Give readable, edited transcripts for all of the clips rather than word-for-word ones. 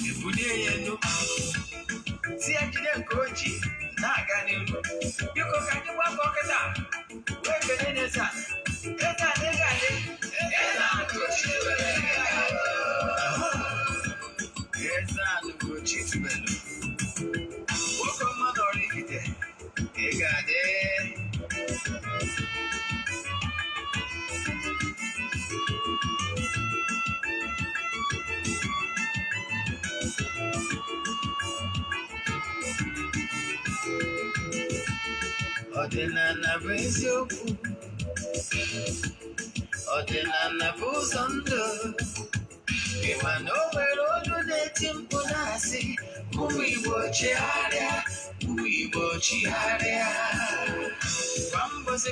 ebulie ya elu tie jide Ugochi na-aga n'ihu. Biko ka anyị gbakọ kịta wee kene n'Eze-Ana. Eze-Ana ị ga-adị. Eze-Ana Ugochi tubelu. Eze-Ana Ugochi tubelu. Nwoke ọma na oraifite ị ga-adị. Odinana bụ eziokwu, Odinana bụ ụzọ ndụ. Ịma na o nwere olu na-eti mkpu na-asị ụmụ Igbo chigharịa, ụmụ Igbo chigharịa. Kwa mbọsị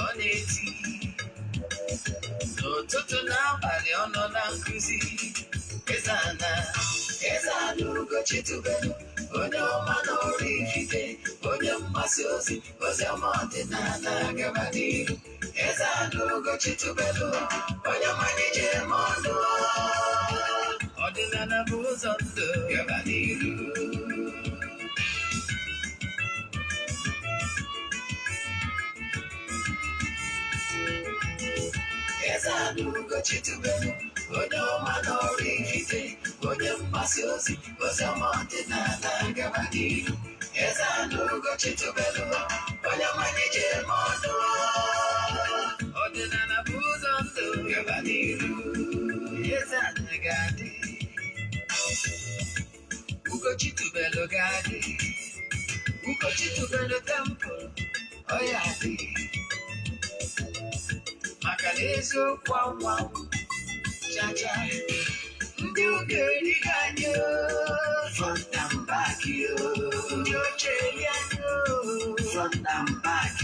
ọ na-eti, n'ụtụtụ n'abalị ọ nọ na nkụzi. Eze-Ana, Eze-Ana Ugochi tubelu, onye ọma na oraifite, onye mgbasa ozi ọma ọdịnala gaba n'ihu. Eze-Ana Ugochi tubelu, onye mmanya ji eme ọnụ. Ọdịnala bụ ụzọ ndụ gaba n'ihu. Eze-Ana Ugochi tubelu, onye ọma na oraifite, onye mgbasa ozi ọma ọdịnala gaba n'ihu. Eze-Ana Ugochi tubelu, onye mmanya ji eme ọnụ. Ọdịnala bụ ụzọ ndụ gaba n'ihu. Eze-Ana ga-adị, Ugochi tubelu ga-adị. Ugochi tubelu temple ọ ya adị, maka na eziokwu anwa chacha ndị ụka erighị anyị front and back, ndị oche eri anyị front and back.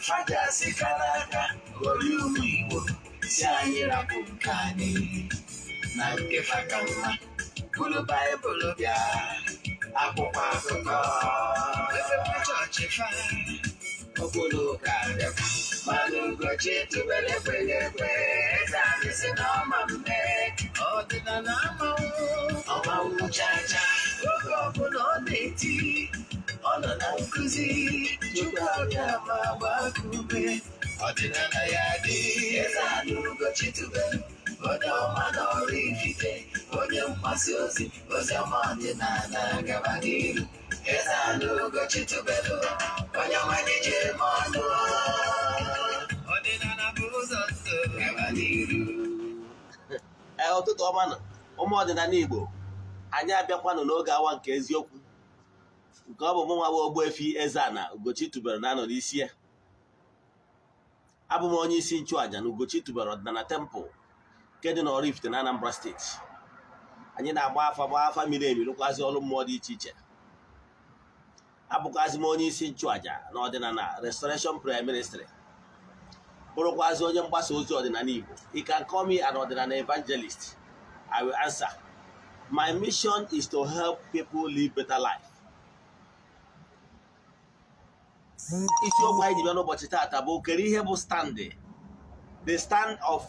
Faja si kara aka ghọrọ ụmụ Igbo si anyị rapụ nke anyị na nke faka mma. Bụrụ Baịbụl bịa, akwụkwọ akụkọ efefe chọọchị fa okporo ụka bịakwa. Mana Ugochi tubelu ekweghị ekwe. Eze-Ana si na ọma mme, ọdịnala ọmanwụ chacha. Oge ọbụla ọ na-eti, ọ nọ na nkụzi. Chukwu abịa ma gbaka ume, ọdịnala ya dị. Eze-Ana Ugochi tubelu, onye ọma na oraifite, onye mgbasa ozi ọma ọdịnala gaba n'ihu. Eze-Ana Ugochi tubelu, onye mmanya ji eme ọnụ. Ọdịnala bụ ụzọ ndụ gaba n'ihu. Ụtụtụ ọma nọ ụmụ ọdịnala Igbo, anyị abịakwanụ n'oge awa nke eziokwu, nke ọ bụ mụ nwa bụ Ogbuefi Eze-Ana Ugochi tubelu na-anọ n'isi ya. Abụ m onye isi nchụaja na Ugochi tubelu ọdịnala temple nke dị na Oraifite na Anambra steeti. Anyị na-agba afa miri emi, rụkwazi ọrụ mmụọ dị iche iche. Abụkwazi m onye isi nchụaja na ọdịnala Restoration Prayer Ministry, bụrụkwazi onye mgbasa ozi ọdịnala Igbo. You can call me an ọdịnala evangelist. I will answer. My mission is to help people live better life. Isiokwu anyị ji bịa n'ụbọchị taata bụ kere ihe bụ standing, the stand of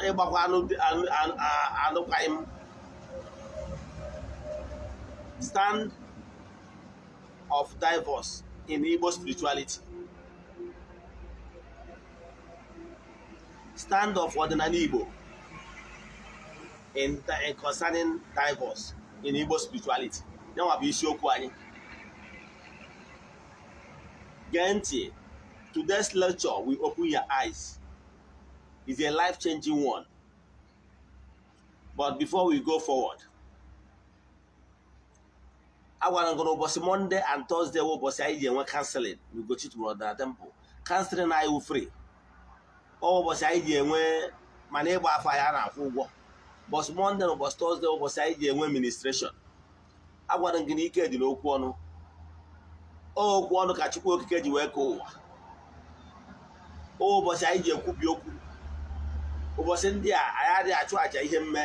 ịgbakwa anụkwaghịm, stand of divorce in Igbo spirituality, stand of ọdịnala Igbo in concerning divorce in Igbo spirituality. Yanwa bụ isiokwu anyị. Gee ntị, today's lecture will open your eyes. It's a life-changing one. But before we go forward, I want to go to Monday and Thursday. We will be canceling. We go to the temple. Canceling I will free. Oh, but I did my neighbor fire and but Monday or Thursday we will be administration. I want to get the local one. Oh, one of catch work get you work over. Oh, but I did Kubioku. Was in there, I had a try to him.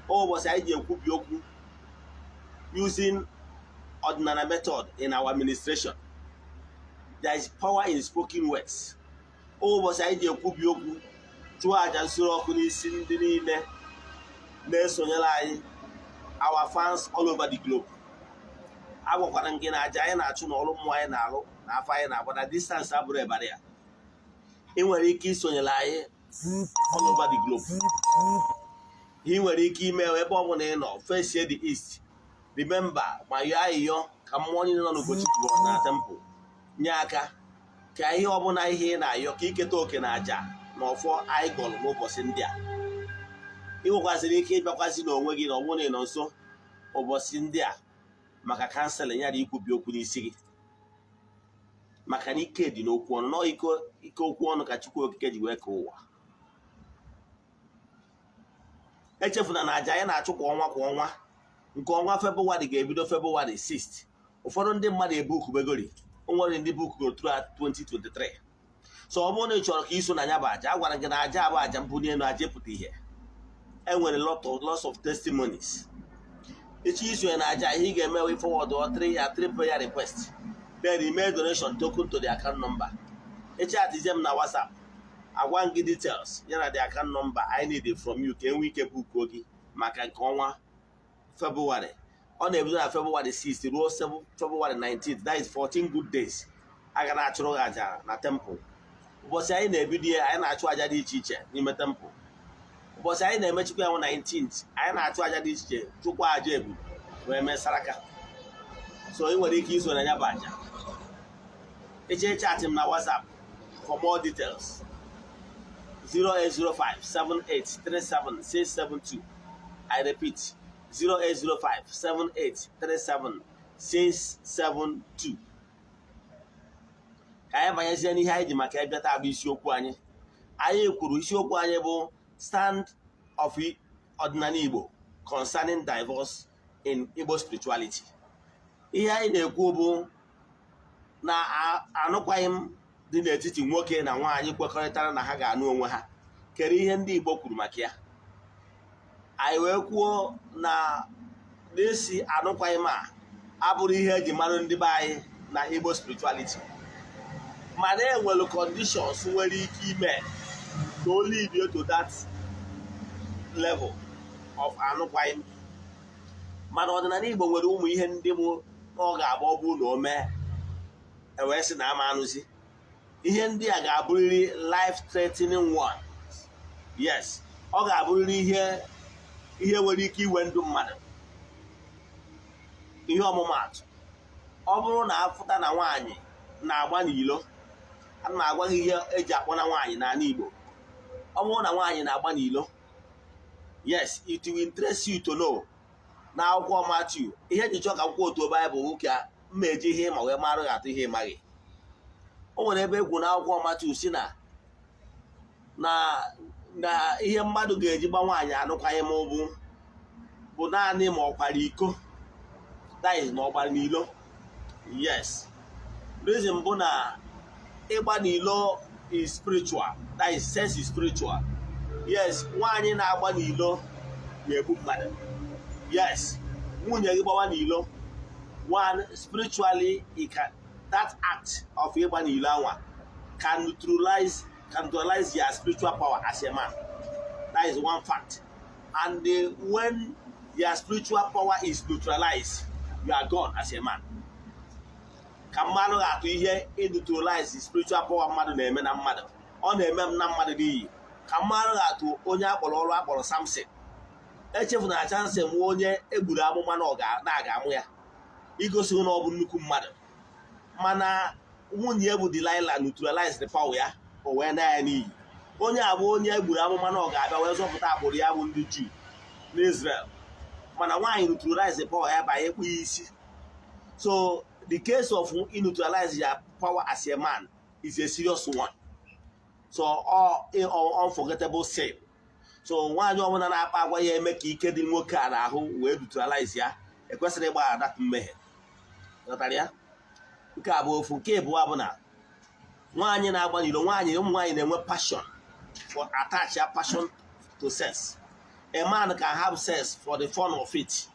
Oh, was I did Kubioku using Odinana method in our administration. There is power in spoken words. Oh, was I did Kubioku chụọ aja nsure ọkụ n'isi ndị niile na-esonyere anyị, our fans all over the globe. Agwakwara gị na aja anyị na-achụ na ọrụ mmụọ anyị na-alụ na afọ anyị na-agba na distance abụrụ ebara ya. Ị nwere ike isonyere anyị all over the globe. Ị nwere ike ime ebe ọ bụla ị nọ, face the east. Remember, ma yọọ ayịyọ ka mmụọ niile nọ n'Ugochi na temple nye aka ka ihe ọbụla ihe ị na-ayọ ka iketa oke na aja na ọfọ anyị gọrọ n'ụbọchị ndị a. Ị nwekwazịrị ike ịbịakwazị n'onwe gị na ọ bụrụ na ị nọ nso ụbọchị ndị a maka kanselin ya na ikwubi okwu n'isi gị, maka na ike dị n'okwu ọnụ, nọ ike okwu ọnụ ka Chukwu Okike ji wee ka ụwa. Echefuna na aja anyị na-achụ kwa ọnwa nke ọnwa Febụwarị ga-ebido Febụwarị 6th. Ụfọdụ ndị mmadụ ebukubegori, o nwere ndị bukugoro throughout 2023. So ọ bụrụ na ị chọrọ ka iso na ya bụ aja, agwara gị na aja abụ aja mbunye elu, aja epụta ihe. Enwere lots of testimonies. Echi isonye na aja, ihe ị ga-eme wee forward or 3 prayer request, then email donation token to the account number. Echi atizie m na WhatsApp, agwa gị details ya na the account number I need from you ka enwe ike bukuo gị maka nke ọnwa Febụwarị. Ọ na-ebido na Febụwarị 6th ruo Febụwarị 19th, that is 14 good days. A ga na-achụrụ gị aja na temple. Ụbọchị anyị na-ebido ya, anyị na-achụ aja dị iche iche n'ime temple. Ụbọchị anyị na-emechikwa ya 19th, anyị na-achụ aja dị iche iche, chụkwa aja ebu wee mee saraka. So ị nwere ike iso na ya bụ aja. Eche chat m na WhatsApp for more details. 08057837672. I repeat, 08057837672. Ka anyị banyezie n'ihe anyị ji maka ịbịa taa bụ isiokwu anyị. Anyị kwuru isiokwu anyị bụ Stand of Odinana Igbo concerning divorce in Igbo spirituality. Ihe anyị na-ekwu bụ na anụkwaghị m dị n'etiti nwoke na nwaanyị kwekọrịtara na ha ga-anụ onwe ha. Kere ihe ndị Igbo kwuru maka ya. Anyị wee kwuo na n'esi anụkwaghị m abụrụ ihe eji mara ndị be anyị na Igbo spirituality, mana enwere conditions nwere ike ime to lead you to that level of anụkwaghị m. Mana ọdịnala Igbo nwere ụmụ ihe ndị mụ ọ ga-agba ọ bụ na o mee ewee sị na ama anụzi. Ihe ndị a ga-abụrịrị life threatening one. Yes, ọ ga-abụrịrị ihe nwere ike iwe ndụ mmadụ. Ihe ọmụmaatụ, ọ bụrụ na afụta na nwaanyị na-agba n'ilo, a na agwa gị ihe eji akpọ na nwaanyị n'ala Igbo. Ọ bụrụ na nwaanyị na-agba n'ilo, yes, it will interest you to know na akwụkwọ Matthew, ihe ji chọọ ka akwụkwọ otu Baịbụl ka mma eji ihe ma wee marụ atụ ihe ịmaghị. O nwere ebe egwu na akwụkwọ Matthew si na ihe mmadụ ga-eji gba nwaanyị anụkwaghị m bụ naanị ma ọ kwara iko, that is na ọ gbara n'ilo. Yes, reason bụ na ịgba n'ilo is spiritual, that is sex is spiritual. Yes, nwaanyị na-agba n'ilo na-egbu mmadụ. Yes, nwunye gị gbawa n'ilo, one spiritually that act of ịgba n'ilo anwa can neutralize your spiritual power as a man. That is one fact. And when your spiritual power is neutralized, you are gone as a man. Ka mmadụ ga-atụ ihe neutralize spiritual power mmadụ na-eme na mmadụ, ọ na-eme m na mmadụ n'iyi. Ka mmadụ ga-atụ onye akpọrọ ọrụ akpọrọ Samson. Echefu na chance m onye egburu amụma na-aga amụ ya, igosi na ọ bụ nnukwu mmadụ. Mana nwunye bụ Delilah neutralize the power ya, o wee na ya n'iyi. Onye abụ onye egburu amụma na ọ ga-abịa wee zọpụta agbụrụ ya bụ ndị Juu n'Israel. Mana nwaanyị neutralize the power ya banye kpụ isi. So the case of neutralize your power as a man is a serious one. So unforgettable sin. So nwaanyị ọbụla na-akpa agwa ya eme ka ike dị nwoke a n'ahụ wee neutralize ya, ekwesịrị ịgbaghara that mmehie. Ghọtara ya? Nke a bụ ofu. Nke abụọ bụ na nwaanyị na-agba n'ilo, ụmụ nwaanyị na-enwe passion for passion to sex. A man can have sex for the fun of it.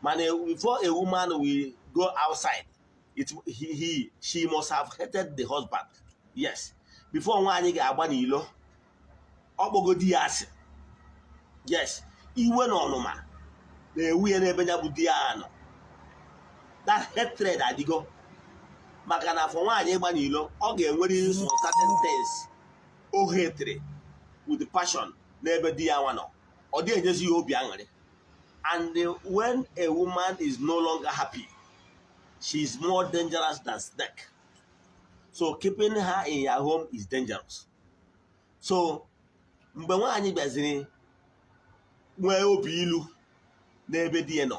Man, before a woman will go outside, she must have hated the husband. Yes. Before nwaanyị ga-agba n'ilo, ọkpọgo di ya asị. Yes, iwe na ọnụma na-ewu ya n'ebe ya bụ di ya nọ. That hatred adịgo, maka na afọ nwaanyị ịgba n'ilo ọ ga-enwere some certain things o hetere with the passion n'ebe di ya nwa nọ, ọ dị enyezi ya obi aṅụrị. And when a woman is no longer happy, she is more dangerous than snake. So keeping her in your home is dangerous. So mgbe nwaanyị bịaziri nwee obi ilu n'ebe di ya nọ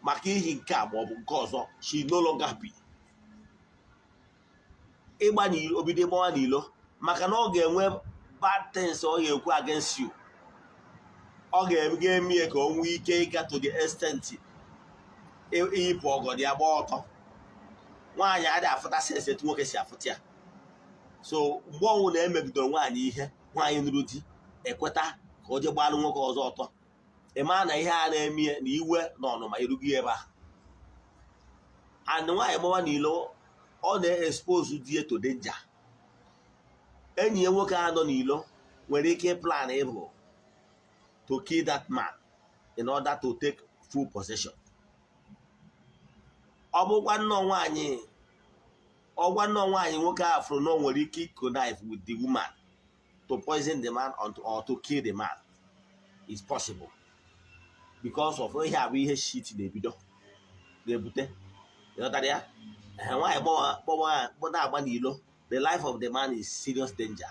maka ihi nke a maọbụ nke ọzọ, she is no longer happy. Ịgba n'ilo, obido ịgbawa n'ilo, maka na ọ ga-enwe bad things ọ ga-ekwu against you. Ọ ga-eme ya ka o nwee ike ịga to the extent ịyipụ ọgọdị ya gba ọtọ. Nwaanyị adịghị afụtasị ese etu nwoke si afụta ya. So mgbe ọnwụ na-emegidere nwaanyị ihe, nwaanyị nụrụ di ekweta ka o jee gbalụ nwoke ọzọ ọtọ. Ịma na ihe a na-eme na iwe na ọnụma erughị ebe a. And nwaanyị gbawa n'ilo, ọ na-expose di ya to danger. Enyi ya nwoke a nọ n'ilo nwere ike plan ịbụ to kill that man in order to take full possession. Ọ bụkwa nnọọ nwaanyị nwoke a fụrụ na o nwere ike connive with the woman to poison the man or to kill the man. It's possible because of ihe abụ ihe shit na-ebute. Ịghọtara ya? Nwaanyị agba n'ilo, the life of the man is serious danger.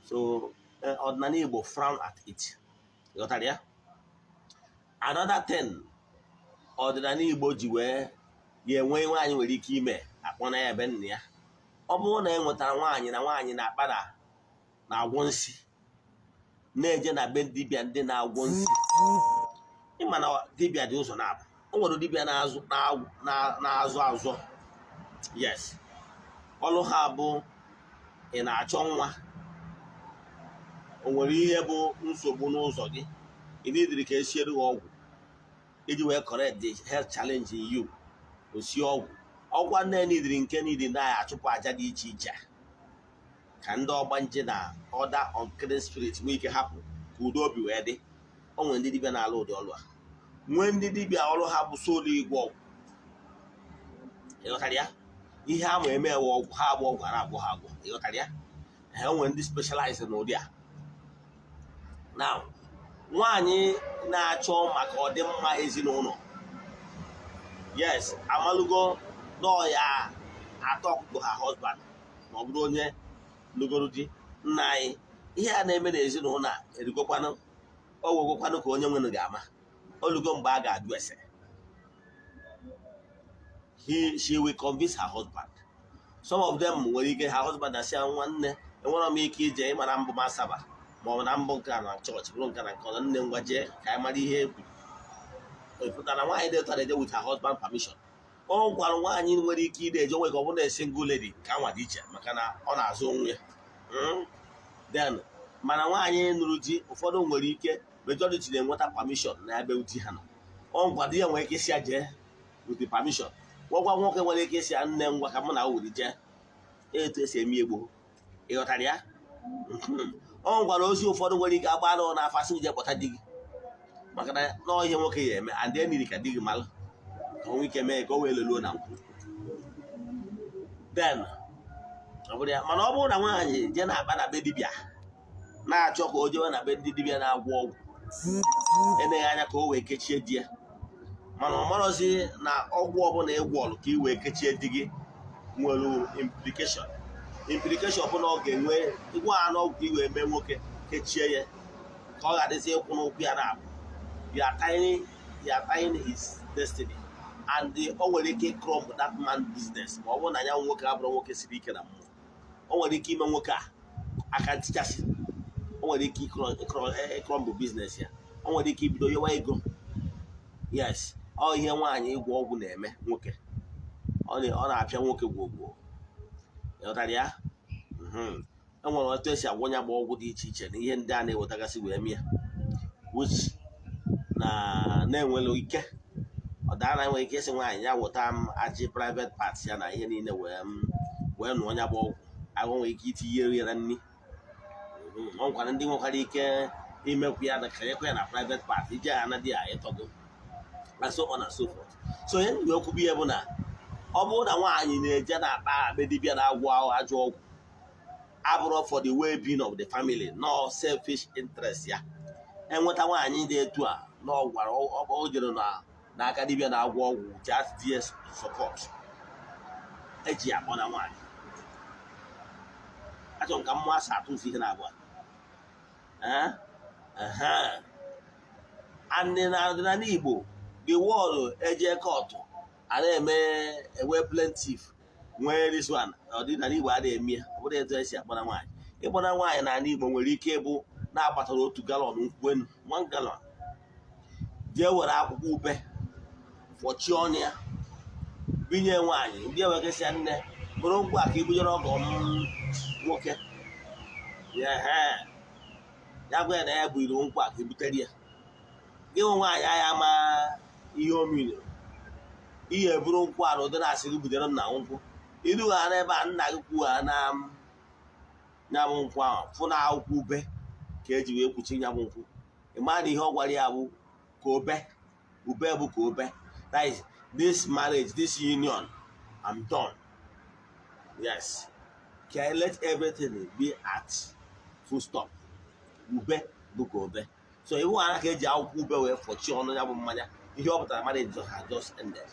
So Odinana Igbo frown at it. Ịghọtara ya? Another thing Odinana Igbo ji wee ga-enwe nwaanyị nwere ike ime akpọna ya ebe nna ya. Ọ bụrụ na e nwetara nwaanyị na-akpa na-agwọ nsị, na-eje na be dibịa ndị na-agwọ nsị. Ịma na dibịa dị ụzọ na-abụ. O nwere dibịa na-azụ azụ. Yes, ọlụ ha bụ ị na-achọ nwa, o nwere ihe bụ nsogbu n'ụzọ gị, ị na-ediri ka esiere gị ọgwụ iji wee correct the health challenge in you. Osi ọgwụ nne n'idiri nke niile na-achụpụ aja dị iche iche ka ndị ọgbanje na other unclean spirit nwee ike hapụ ka udo obi wee dị. O nwere ndị dibịa na-alụ ụdị ọlụ a. Nwee ndị dibịa ọlụ ha bụ solo igwe ọgwụ. Ịghọtara ya? Ihe a ma eme ewe ọgwụ, ha agba ọgwụ, a na-agwọ ha agwọ. Ịghọtara ya? Ha nwere ndị specialize n'ụdị a. Now, nwaanyị na-achọ maka ọdịmma ezinụlọ, yes, amalugo nọọ ya atọ ọkụkọ ha husband ma ọ bụrụ onye lụgoro di. Nna anyị, ihe a na-eme n'ezinụlọ a erigokwanụ, o wegokwanụ ka onye nwere ga-ama. Olugo mgbe a ga-ajụ ese, she will convince her husband. Some of them nwere ike her husband asị ya, nwanne enwere m ike ije ịmara mbụ masaba ma ọ bụ na mbụ nke na chọọchị bụrụ nke na nke ọzọ, nne ngwa jee ka anyị mara ihe egwu. Pụtara nwaanyị dị ụtara eje with her husband permission. Ọ gwara nwaanyị nwere ike ide eje onwe ka ọ bụrụ na single lady ka nwa dị iche maka na ọ na-azụ onwe ya. Then mana nwaanyị nụrụ di ụfọdụ nwere ike majority na-enweta permission na ebe di ha nọ. Ọ gwara ya nwere ike isi ya jee with the permission. Gwagwa nwoke nwere ike isi ya, nne ngwa ka mụ na wuri jee, etu esi eme egbo. Ịghọtara ya? Ọ gwara ozi ụfọdụ nwere ike agba anụ na afasị je kpọta di gị maka na nọọ ihe nwoke ya eme, and eniri ka di gị malụ ka o nwee ike mee ka o wee leluo na nkwụ. Then ọ bụrụ ya, mana ọ bụrụ na nwaanyị jee na-akpa na be dibịa na-achọ ka o jewe na be ndị dibịa na-agwọ ọgwụ, eneghị anya ka o wee kechie di ya, mana ọ marọzi na ọgwụ ọbụla ịgwọ ọlụ ka i wee kechie di gị nwere implication bụ na ọ ga-enwe ịgwa ha n'ọgwụ ka i wee mee nwoke kechie ya ka ọ ga-adịzi ịkwụ n'ụkwụ ya na-abụ. You are tying his destiny, and o nwere ike crumble that man business ma ọ bụrụ na ya nwoke abụrụ nwoke siri ike na mmụọ. O nwere ike ime nwoke a aka ntichasị, o nwere ike crumble business ya, o nwere ike ibido yewa ego. Yes, ọ ihe nwaanyị ịgwọ ọgwụ na-eme nwoke, ọ na-apịa nwoke gwogwo. Ịghọtara ya? E nwere otu esi agwọ ya gba ọgwụ dị iche iche na ihe ndị a na-ewetagasị wee mie, which na-enwere ike. Ọdara nwere ike isi nwaanyị ya weta m ajị private parts ya na ihe niile wee nụọ ya gba ọgwụ. Agwọ nwere ike itinye ya na nri ọ nwekwara ndị nwekwara ike imekwu ya na kanyekwa ya na private part iji ya na dị ya ịtọgo and so on and so forth. So ihe ndị okwu bụ ihe bụ na ọ bụrụ na nwaanyị na-eje na-akpa be dibịa na-agwọ ajọ ọgwụ abụrụ for the well-being of the family, no selfish interest ya, enweta nwaanyị dị etu a na ọ gwara o jere n'aka dibịa na-agwọ ọgwụ just DS support eji akpọ na nwaanyị achọ nka mmụọ asa atụzi ihe na-abụọ andị na ọdịnala Igbo the word eje kọtụ a na-eme ewe plaintiff nwee this one ọdịnala Igbo a na-eme ya ọ bụrụ etu esi akpọna nwaanyị ịkpọna nwaanyị n'ala Igbo nwere ike ịbụ na-agbatara otu galọn nkwụ enu 1 galọn jee were akwụkwọ ube fọchie ọnụ ya binye nwaanyị ndị ewekesịa nne bụrụ nkwụ a ka ibunyere ọgọ m nwoke ya gwa ya na ya bụ iri nkwụ a ka ibutere ya gị nwe nwaanyị anya ama ihe omiri ihe eburu nkwụ a na ụdị na-asị gị butere nna nkwụ iru ha n'ebe a nna gị kwuo ha na nyabụ nkwụ ahụ fụ na akwụkwọ ube ka eji wee kpuchi nyabụ nkwụ ịma na ihe ọ gwara ya bụ ka ube bụ ka ube, that is this marriage, this union, I'm done. Yes, can I let everything be at full stop. Ube bụ ka ube. So iwu ana ka eji akwụkwọ ube wee fọchie ọnụ ya bụ mmanya ihe ọ pụtara marriage just ended.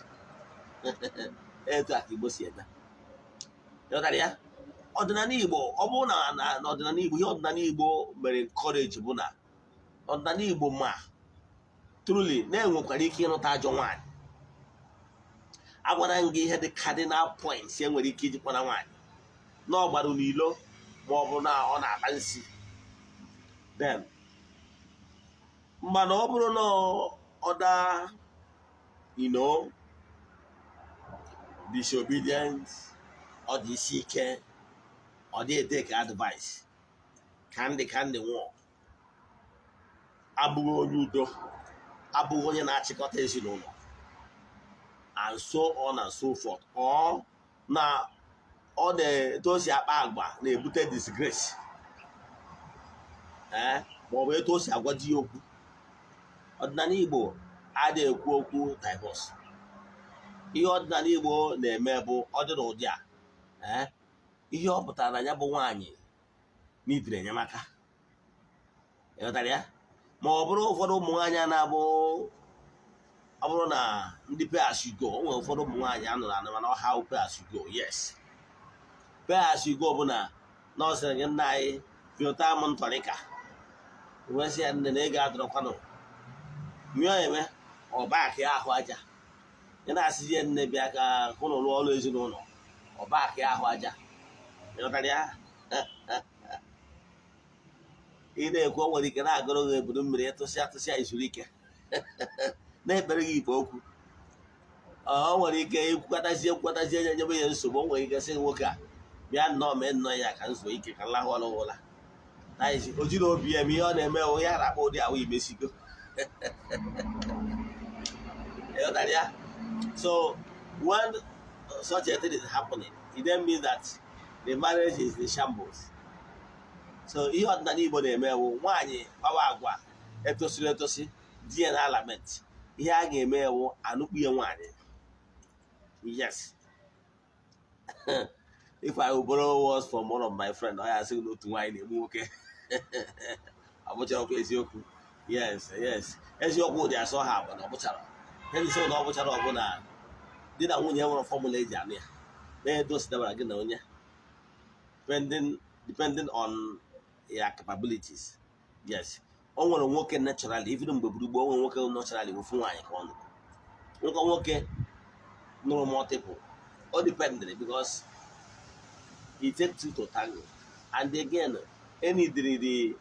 Etu a ka Igbo si eme. Ịghọtara ya? Ọdịnala Igbo ọ bụrụ na ọdịnala Igbo ihe ọdịnala Igbo mere encourage bụ na ọdịnala Igbo ma truly na-enwekwara ike ịnụta ajọ nwaanyị. Agwara m gị ihe dị cardinal points enwere ike iji kpọna nwaanyị na ọ gbara n'ilo ma ọ bụ na ọ na-akpa nsi then mana ọ bụrụ na ọda disobedience ọ dị isi ike ọ dị take advice kandi nwụọ abụghị onye udo abụghị onye na-achịkọta ezinụlọ and so on and so forth ọ na ọ na-etu o si akpa agwa na-ebute disgrace ma ọ bụ etu o si agwa di ya okwu. Ọdịnala Igbo adịghị ekwu okwu divorce. Ihe ọdịnala Igbo na-eme bụ ọ dị n'ụdị a ihe ọ pụtara na ya bụ nwaanyị n'idiri enyemaka. Ịghọtara ya? Ma ọ bụrụ ụfọdụ ụmụ nwaanyị na-abụ ọ bụrụ na ndị pay as you go, o nwere ụfọdụ ụmụ nwaanyị anụrụ anụ mana ọha pay as you go. Yes, pay as you go bụ na nọọsịrị gị nna anyị pịụta m ntọrịka wesị ya nne na ego adọrọkwanụ mịọ eme ọba ka ya ahụ aja ị na-asịzi ya nne bịa ka ụnụ rụọ ọrụ ezinụlọ ọba ka ya ahụ aja. Ịghọtara ya? Ị na-ekwu o nwere ike na-agụrụ gị ebudo mmiri tụsịa izuru ike na-ekpere gị ikpe okwu. O nwere ike ikwukọtazie ya nyebe ya nsogbu. O nwere ike sị nwoke a bịa nnọọ mee nnọọ ya ka nzuo ike ka nlahụ ọrụ ụla o jiri obi eme ihe ọ na-eme ya na-akpọ ụdị ahụ imesigo. Ịghọtara ya? So when such a thing is happening, it then means that the marriage is in shambles. So ihe ọdịnala Igbo na-eme bụ nwaanyị kpawa agwa etosiri etosi di ya na alament ihe a ga-eme bụ anụkpuye nwaanyị. Yes. If I will borrow words from one of my friends, I say no to nwaanyị na-egbu nwoke. Ọbụchara eziokwu. Yes. Eziokwu dị asọ ha bụ na ọbụchara. Ihe dị sọ na ọbụchara ọbụla di na nwunye nwere fọmụla eji anụ ya na-edosi dabara gị na onye depending on your capabilities. Yes. O nwere nwoke naturally, even mgbe gburugburu o nwere nwoke naturally nwefu nwaanyị ka ọ nụrụ. Nwoke nụrụ multiple. All dependent because it takes two to tango. And again, any the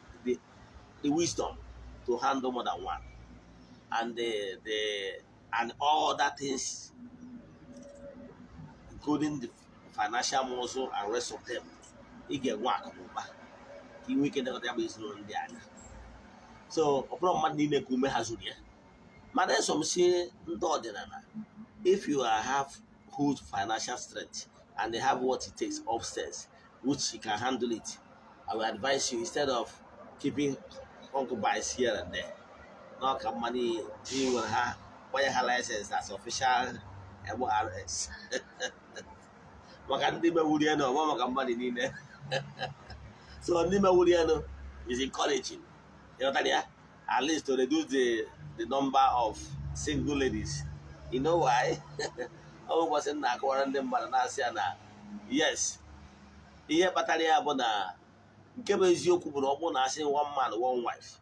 wisdom to handle more than one. And and all that things, including the financial muscle and rest of them, you get work over. You can never is known there. So, if you have good financial strength and they have what it takes upstairs, which you can handle it, I will advise you instead of keeping concubines here and there. Now come money you will have her license as official MRS. Maka ndị mewuri no maka mmadụ niile. So ndị mewuri is encouraging. You know that, at least to reduce the number of single ladies. You know why? I wasn't na quarantine but na yes. Ihe kpatara ya bụ na nke bụ eziokwu bụ na ọ bụ na asị one man one wife.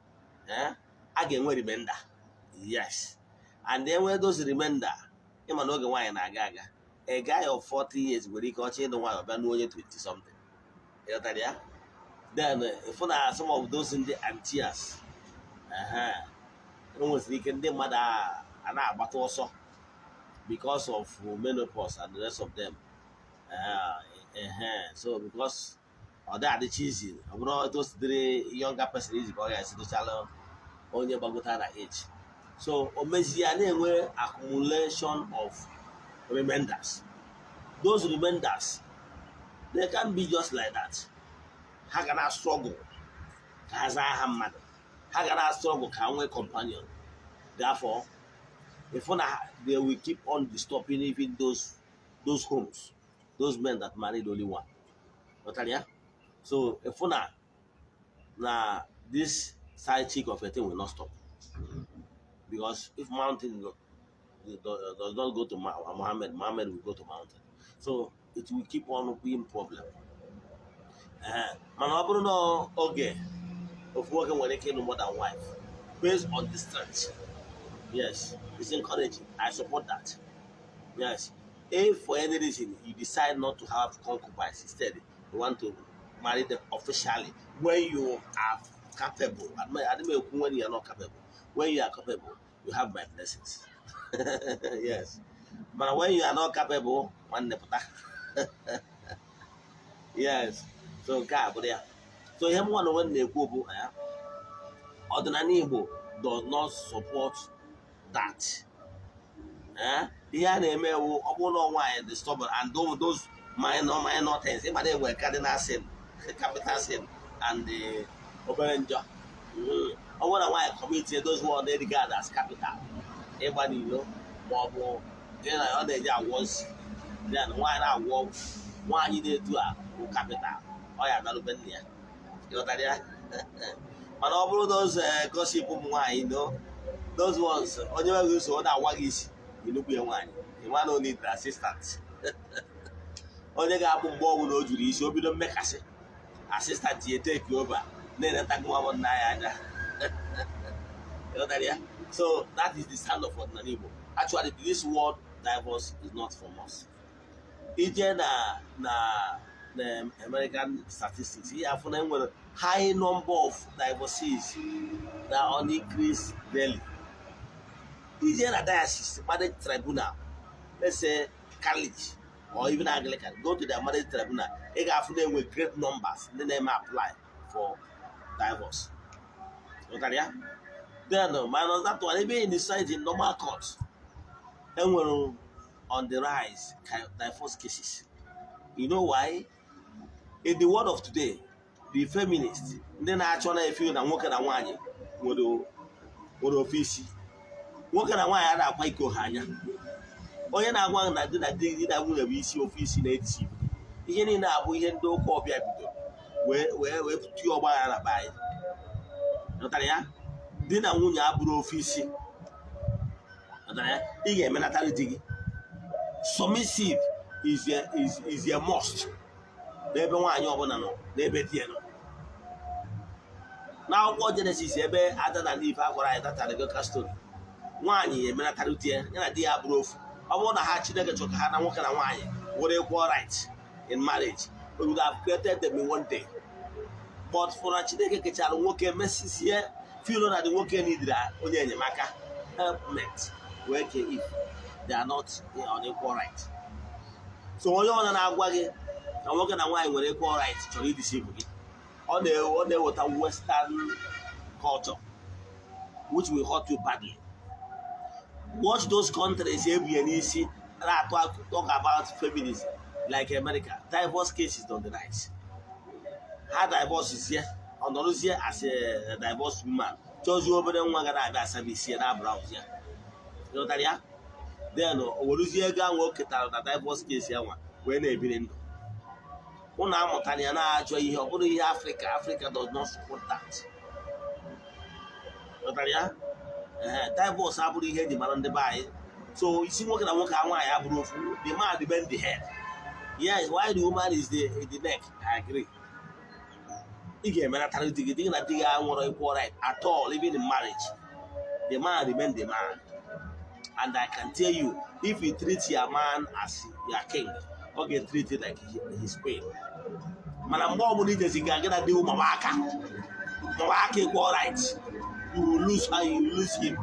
A ga-enwe remainder. Yes. And then when those remainder, ịma na oge nwaanyị na-aga aga. A guy of 40 years nwere ike ọchị ịnụ nwaanyị ọbịa n'onye 20 something. You know that? Then if some of those in the antias, nwesịrị ike ndị mmadụ a na-agbata ọsọ because of menopause and the rest of them. So because of that, the cheesy, those three younger person is going to challenge onye gbagota na age. So omezia na-enwe accumulation of reminders. Those reminders, they can be just like that. Ha ga na struggle ka ha zaa ha mmadụ. Ha ga na struggle ka nwee companion. Therefore, if they will keep on disturbing even those homes, those men that married only one. So if this side chick of a thing will not stop. Because if mountain does not go to Muhammad will go to mountain. So it will keep on being problem. Man, ọ bụrụ na oge of working when they came to more than wife, based on the strength. Yes, it's encouraging. I support that. Yes. If for any reason you decide not to have concubines, instead you want to marry them officially when you are capable. I don't know when you are not capable. When you are capable, you have my blessings. Yes. But when you are not capable, one nepota. Yes. So so him one when they go Odinana Igbo does not support that. Here they may why the stubborn and those minor things. If they were cardinal sin, capital sin, and the Oberenja. I wonder why committee those who are they regard as capital. Everybody more then I under was then why not walk why you did to a capital. Oh yeah, not been here. You know that. But all those gossip those ones only use what I want is you look be one. You want to need assistance. Only got more with no jury, so we don't make us assistant you take you over. Then attack one night. You know that, so that is the stand of Odinana Igbo. Actually, this word divorce is not from us. It's the American statistics. Here, for them, with a high number of divorcees that on increase daily. It's a diocese, marriage tribunal, let's say college or even Anglican, go to the marriage tribunal. They have them with great numbers, then they may apply for divorce. Then, minus that one, even in the site in normal courts, and we're on the rise, divorce cases. You know why? In the world of today, the feminists, then actually feel that working at one would office. Working at one other quite go higher. Or you know, one that did that would have easy office in 80. Even now, we had no copy where two or one buy. Natalia, dinner won't have office. Natalia, mentality. Submissive is a must. Never want your banana, never tiano. Now, what Genesis ever other than if I write that at the custom. One year, Menatalutia, and a dear broth. I want to hatch nigga to Hana walk and wine. What they call right in marriage. We would have created them in one day. But for a Chineke Kachal working messes here, feel that the worker need that only any maka helpmate working if they are not on equal right. So when you're on an agwagi, I'm working on wine with equal right to read this evening. On the Western culture, which will hurt you badly. Watch those countries every and easy that talk about feminism, like America. Divorce cases on the rise. ha divorce ọ nọrọzie as a divorced woman chọzie obere nwa ga na-abịa asabisi ya na browse ya ịghọtara ya then o werezie ego ahụ o ketara na divorce case ya nwa wee na-ebiri ndụ ụnụ amụtara ya na-achọ ihe ọ bụrụ ihe Africa does not support that ịghọtara ya divorce abụrụ ihe eji mara ndị be anyị so isi nwoke na nwoke a nwaanyị abụrụ ofu the man remain the head yes why the woman is the neck I agree ị ga-emenatara di gị na di gị nwere equal right at all even in marriage the man remain the man and I can tell you if you treat your man as your king ọ ga-treat it like his queen mana mgbe ọbụla ijezi ga-aga na di mawa aka equal right you will lose her, you will lose him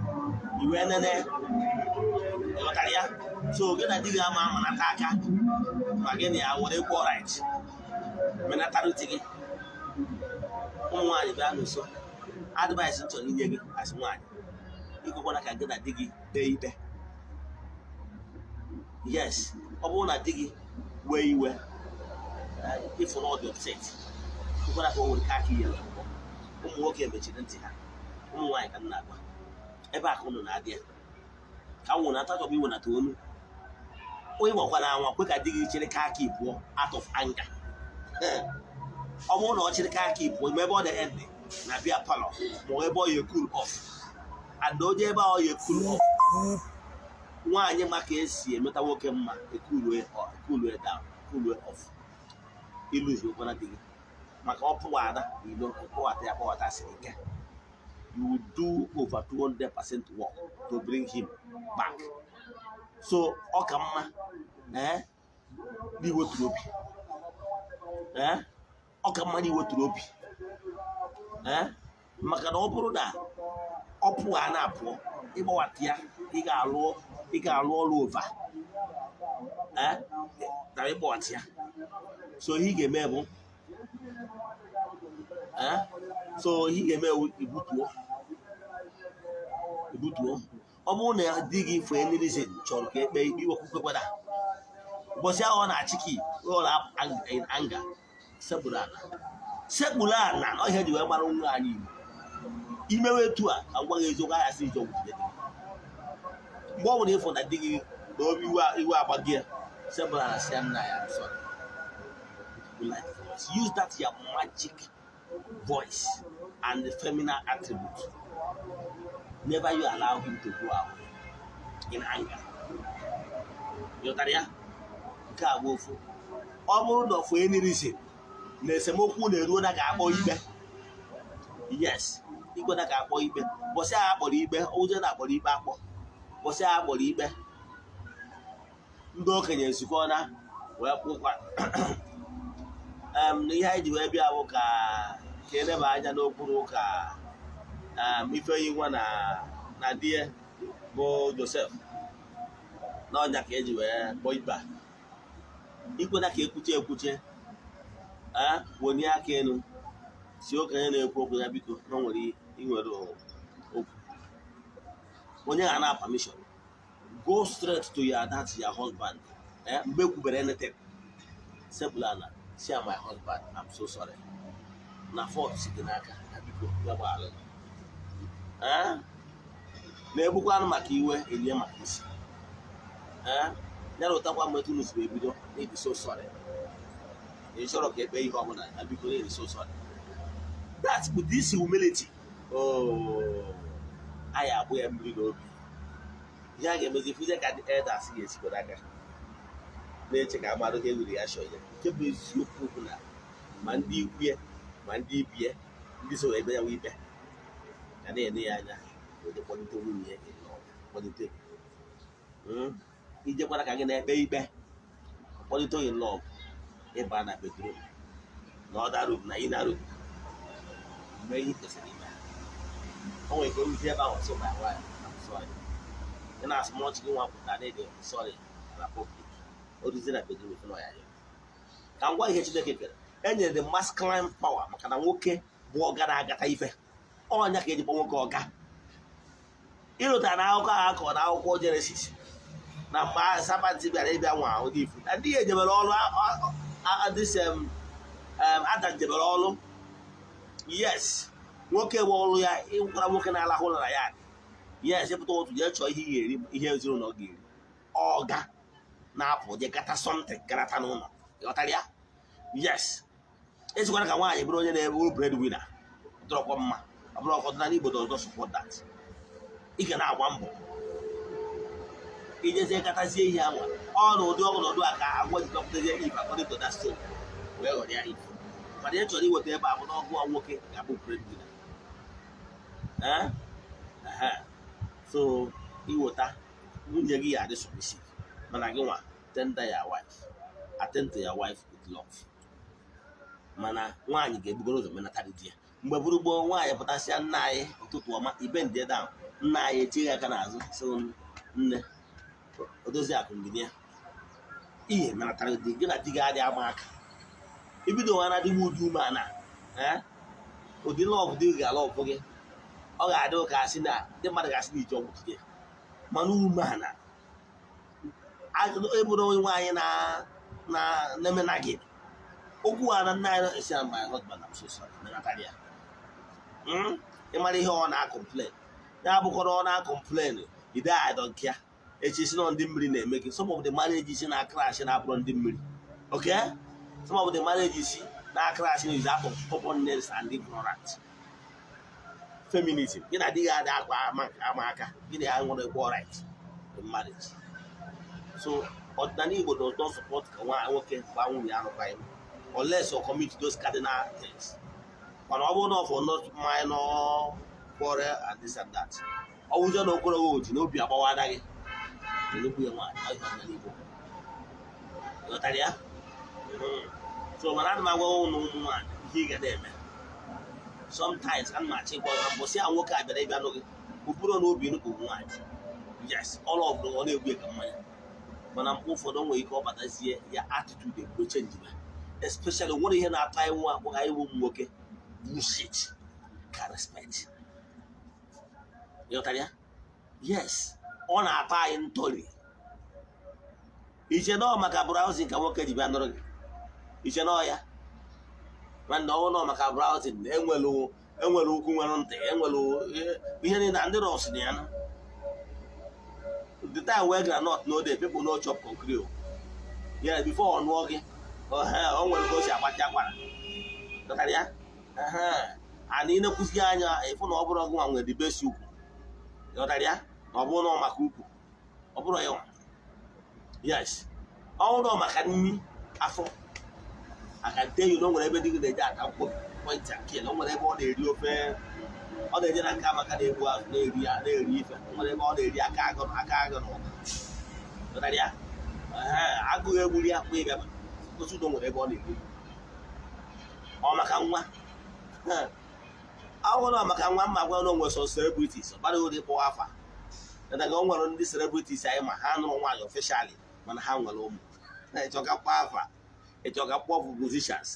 iwe nene ịghọtara ya so gị na di gị ama amanata aka ma gị na ya nwere equal right menatara uti gị ụmụ nwaanyị bịa n'ụsọ advice m chọrọ inye gị asị nwaanyị ikwekwana ka gị na di gị kpee ikpe yes ọ bụrụ na di gị wee iwe ịfụrụ ọ dị upset ikwekwana ka o nwere ka aka ihe ụmụ nwoke mechiri ntị ha ụmụ nwaanyị ka m na-agwa ebe a ka ụnụ na-adị ya ka nwụrụ atachọbụ iwenata onu onye gwakwana anwa kwe ka di gị chịrị ka aka pụọ out of anger ọ bụrụ na ọ chịrị ka aka pụọ ebe ọ dị na bịa palọ ma ebe ọ ya cool off and onye ebe ọ ya cool off nwaanyị ma ka esi emeta nwoke mma cool off iluzi okwana di gị maka ọ pụwa ada ilo kpọwata ya kpọwata siri ike you will do over 200% work to bring him back so ọ ka mma n'iweturu obi ọ ka mma n'iweturu obi maka na ọ bụrụ na ọ pụọ a na-apụọ ịgbawata ya ị ga-alụ ọrụ ova na ịgbawata ya so ihe ị ga-eme bụ ibutuo ọ bụrụ na di gị for any reason chọrọ ka ekpe ikpe iwekwukwekwana ụbọchị ahụ ọ na-achị ka ụlọ anga sekpuru ala ọhịa ji wee mara nwa anyị Igbo imewe etu a ka ngwa gị eziokwu ahịa si ije ọgwụgide mgbe ọ bụla ịfụ na di gị na obi iwe agbaghị ya sekpuru ala si ya nna ya sorry use that your magic voice and the feminine attribute. Never you allow him to go away in anger. Ịghọtara ya nke a bụ ofu ọ bụrụ na for any reason na esemokwu na-eruo na ka akpọ ikpe yes ikpe na ka akpọ ikpe bọsị a akpọrọ ikpe ụjọ na-akpọrọ ikpe akpọ bọsị a akpọrọ ikpe ndị okenye nzukọ na wee kwụkwa na ihe anyị ji wee bịa bụ ka eleba anya n'okpuru ụka Ifeyi nwa na di ya bụ Joseph n'ọnya ka eji wee kpọọ ikpe ikwena ka ekwuche wenye aka elu si okenye na-ekwu okwu ya biko na nwere okwu onye ga na permission go straight to your husband mgbe kwubere anything simple ana see my husband I'm so sorry na fault si gị n'aka biko ya gbaghara na-egbukwa anụ maka iwe elie maka isi ya na ụtakwa mmetụ n'usoro ebido na-ebi so sorry ị chọrọ ka ekpe ihe ọbụla ya biko na-ebi so sorry that with this humility anyị abụ ya mmiri n'obi ihe a ga-emezi fize ka ndị elders ga-esikwa n'aka na-eche ka amadụ ka ewere ya shọ ya nke bụ eziokwu bụ na ma ndị ikwu ya ma ndị ibie ndị so ebe ya nwe ikpe ga na-ene ya anya wede kpọlite nwunye ya kpọlite ijekwara ka gị na-ekpe ikpe kpọlite onye lọg ịba na bedrum na ọda rum na ina rum mgbe ihe kwesịrị ime o nwere ike oruzi ebe ahụ so my wife I'm sorry ị na-asụ mọchị gị nwa pụta na-ede sorry na public oruzi na bedrum fụnọ ya ya ka ngwa ihe Chineke kere enyere the masculine power maka na nwoke bụ ọga na-agata ife ọnya ka eji kpọ nwoke ọga ịlụta na akụkọ ahụ akọ na akwụkwọ Jenesis na mgbe Sabati bịara ịbịa nwa ahụ n'ifu na ndị ejebere ọrụ adajebere ọrụ yes nwoke bụ ọrụ ya ịgwara nwoke na-alahụ ụlọ na ya yes ịpụta otu jee chọọ ihe ga-eri ihe ezinụlọ ga-eri ọga na-apụ je gata sọntịn garata n'ụlọ ịghọtara ya yes esikwara ka nwaanyị bụrụ onye na-ebu breadwinner dọrọkwa mma ọ bụrụ ọdịnala Igbo does not support that ị ga na-agba mbọ ijezie katazie ihe anwa ọ na ụdị ọnọdụ a ka agwa ji dọpụtazie if according to that story wee ghọrọ ya if mana ị chọrọ iweta ebe a bụ na ọgụ nwoke ga-abụ breadwinner so iweta nwunye gị ya adị submissive mana gị nwa tender your wife attend to your wife with love mana nwaanyị ga-ebugoro ụzọ menatara di ya mgbe bụrụ gboo nwaanyị pụtasịa nna anyị ụtụtụ ọma ibe ndị down nna anyị ejighị aka n'azụ so nne odozi akụ mgbe ya ihe menatara di gị na di gị adị ama aka ibido nwa na-adịgbu ụdị umeala ụdị lọvụ dị ga-alọvụ gị ọ ga-adị ụka asị na ndị mmadụ ga-asị na iji ọgwụ jide mana umeala ebụrụ onye nwaanyị na-eme na gị okwu a na nna anyị esi na my husband I'm so sorry menatara ya ịmara ihe ọ na-akọmplen ya bụkọrọ ọ na-akọmplen ide I don't care echi si na ndị mmiri na-eme gị some of the marriages na crash na-abụrụ ndị mmiri okay some of the marriages na crash is out of stubbornness and ignorance feminism gị na adịghị adị akwa ama aka gị na ya nwere egbo right in marriage so ọdịnala Igbo does not support ka nwoke gba nwunye arụkwaghị unless you commit those cardinal things mana ọ bụrụ na ọfọ not minor quarrel and this and that ọ wụzie na okoro oji na obi agbawa anaghị enugwu ya nwaanyị ọdịnala Igbo ịghọtara ya so mana ana m agwa ụnụ ụmụ nwaanyị ihe ị ga na-eme sometimes ana m achị gwa na mbọsị a nwoke a bịara ịbịa n'oge ụbụrụ na obi nnukwu nwaanyị yes ọrụ ọbụla ọ na-egbu ya ka mmanya mana mgbe ụfọdụ nwere ike ọ batazie ya attitude eburo chenji ya especially nwere ihe na-atọ anyị nwa akpọghị anyị ụmụ nwoke bullshit ka respect ịghọtara ya yes ọ na-atọ anyị ntọri iche nọ maka browsing ka nwoke ji bịa nọrọ gị iche nọ ya nwanne ọnwụ nọ maka browsing enwere ukwu nwere ntị enwere ihe niile na ndị nọọsụ na ya the time where groundnut no dey people no chop concrete yeah before ọ nụọ gị o nwere ka o si agbacha akwara dọtara ya ana ị na-ekwuzi anya ịfụ na ọ bụrụ gị nwa nwere dibesi ukwu dọtara ya na ọ bụrụ na ọ maka ukwu ọ bụrụ ya nwa yes ọ bụrụ maka nri afọ aka nte yi na o nwere ebe dị gị na-eji aka mkpụrụ pọintị akil o nwere ebe ọ na-eri ofe ọ na-eje na nke amaka na-egbu azụ na-eri ife o nwere ebe ọ na-eri aka agụ na ụka dọtara ya agụghị egburi ya kpụ ịbịaba otu udo nwere ebe ọ na-egbu ọ maka nwa ahụrụ maka nwa mma gwa na onwe so celebrities gbara ụdị kpọọ afa daga o nwere ndị celebrities anyị ma ha nụrụ nwaanyị officially mana ha nwere ụmụ ịchọga kpọọ afa ịchọga kpọọ bụ musicians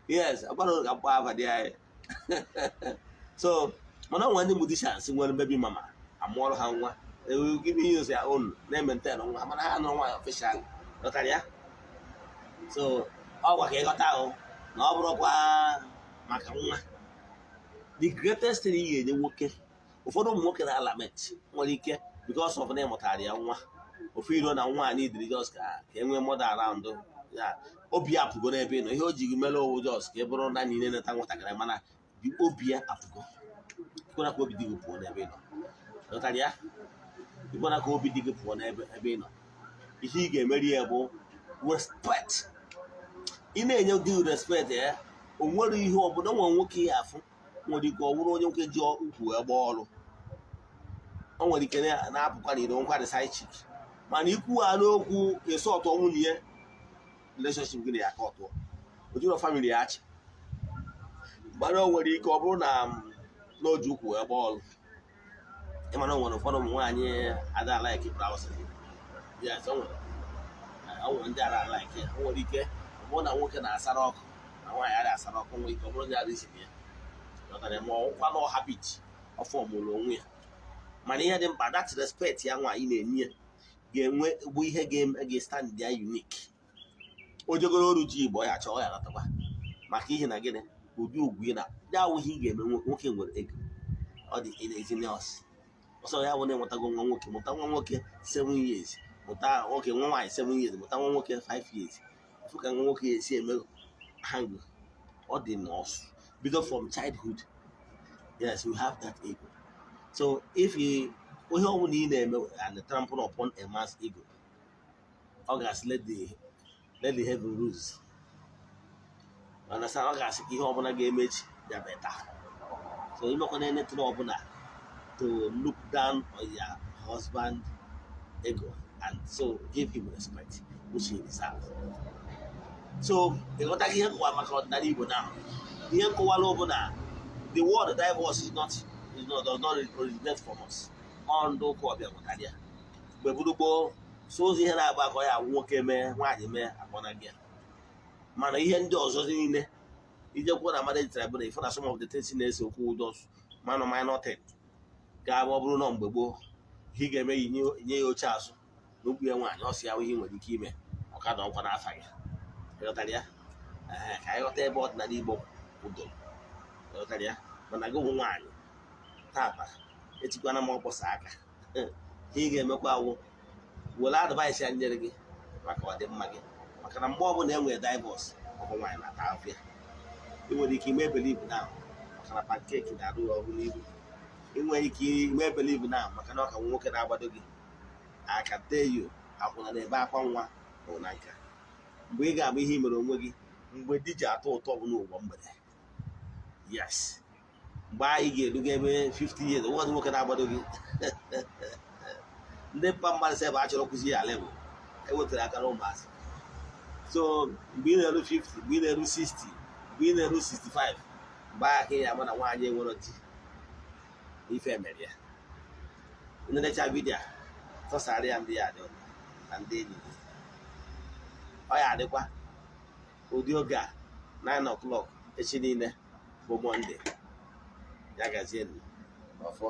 yes agbara ga kpọọ afa dị anyị so mana onwe ndị musicians nwere baby mama amụọrọ ha nwa give use their own na-maintain nwa mana ha nụrụ nwaanyị officially dọtara ya so ọ gwa ka ịghọta ahụ na ọ bụrụkwa maka nwa the greatest thing ị ga-enye nwoke ụfọdụ ụmụ nwoke na-alament nwere ike because of na ịmụtara ya nwa ofu iro na nwa anyị dịrị jos ka enwee mother around ya obi ya apụgo n'ebe ị nọ ihe o ji gị mere owu jos ka ị bụrụ na niile neta nwatakịrị mana obi ya apụgo ikwena ka obi dị gị pụọ n'ebe ị nọ dọtara ya ikwena ka obi dị gị pụọ n'ebe ị nọ ihe ị ga-emeri ya bụ respect ị na-enye dị respect ya o nwere ihe ọbụla nwa nwoke ya afụ nwere ike ọ bụrụ onye nwoke ji ukwu egbe ọrụ o nwere ike na-apụkwa n'iro nkwari side chick mana ikwu ha n'okwu eso ọtọ nwunye ya relationship gị na ya ka ọtọ ojiro family ya achị mana o nwere ike ọ bụrụ na n'oji ukwu egbe ọrụ ịmana o nwere ụfọdụ ụmụ nwaanyị ada like browsing yes o nwere ndị ara like ya o nwere ike ọ bụrụ na nwoke na-asara ọkụ na nwaanyị ara asara ọkụ nwere ike ọ bụrụ ndị ara isi ya dọtara ma ọkwa na habit ọfọ ọmụrụ onwe ya mana ihe dị mkpa that respect ya nwaanyị na-enye ya ga-enwe bụ ihe ga-stand ya unique o jegoro oru ji Igbo ya chọọ ya natakwa maka ihe na gịnị ụdị ugwu ị na ndị awụghị ị ga-eme nwoke nwere ego ọ dị engineers ọsọ ya bụ na enwetago nwa nwoke mụta nwa nwoke 7 years mụta nwoke nwa nwaanyị 7 years mụta nwa nwoke 5 years ofu ka nwa nwoke esi eme hang ọ dị nọọsụ bido from childhood. Yes, we have that ego. So if you onye ọbụla ị na-eme and trample upon a man's ego ọ ga-asị let the heaven rules. Understand? Ọ ga-asị ka ihe ọbụla ga-emechi ya beta. So imekwana anything ọbụla to look down on your husband ego and so give him respect which he deserves. So ịghọtaghị ihe nkọwa maka ọdịnala Igbo na ihe nkọwala ọbụla the word divorce does not originate from us. On do ụka ọbịa nwetara ya mgbe burugbo so ozi ihe na-agba akọ ya nwoke mee nwaanyị mee akpọna gị ya mana ihe ndị ọzọ niile ijekwa na marriage tribunal ife na some of the things na-ese okwu ụjọ minor thing ga-abụ ọ bụrụ na mgbe gboo ihe ga-eme nye ya oche azụ n'okwu ya nwaanyị ọ sị ya ihe nwere ike ime ọkada ọkwa n'afa gị ịghọtara ya ka anyị ghọta ebe ọdịnala Igbo udo ịghọtara ya mana gị bụ nwaanyị tata etikwana m ọkpọsa aka ị ga-emekwa awụ were advice ya nyere gị maka ọdịmma gị maka na mgbe ọbụla enwere divorce ọbụ nwaanyị na-ata ahụ ya ị nwere ike ime believe na maka na pankeki na-arụ ya ọrụ n'ihu ị nwere ike ime believe na maka na ọka nwoke na-agbado gị aka tell you akwụna na-ebe akwa nwa bụ na nka mgbe ị ga-abụ ihe i mere onwe gị mgbe di ji atọ ụtọ bụ n'ụwa mgbede yes mgbe anyị ga-eruga ebe 50 years ụfọdụ nwoke na-agbado gị ndị mpa mmadụ sị ebe a chọrọ kụzi ya level ewetara aka n'ụmụazị so mgbe ị na-eru 50 mgbe ị na-eru 60 mgbe ị na-eru 65 mgbe aka ya ama na nwaanyị enwere di ife mere ya nlecha vidio tọsara ya ndị ya dị na ndị enyi ọ ya adịkwa ụdị oge a 9 o'clock echi niile bụ Monday ya gazie ọfọ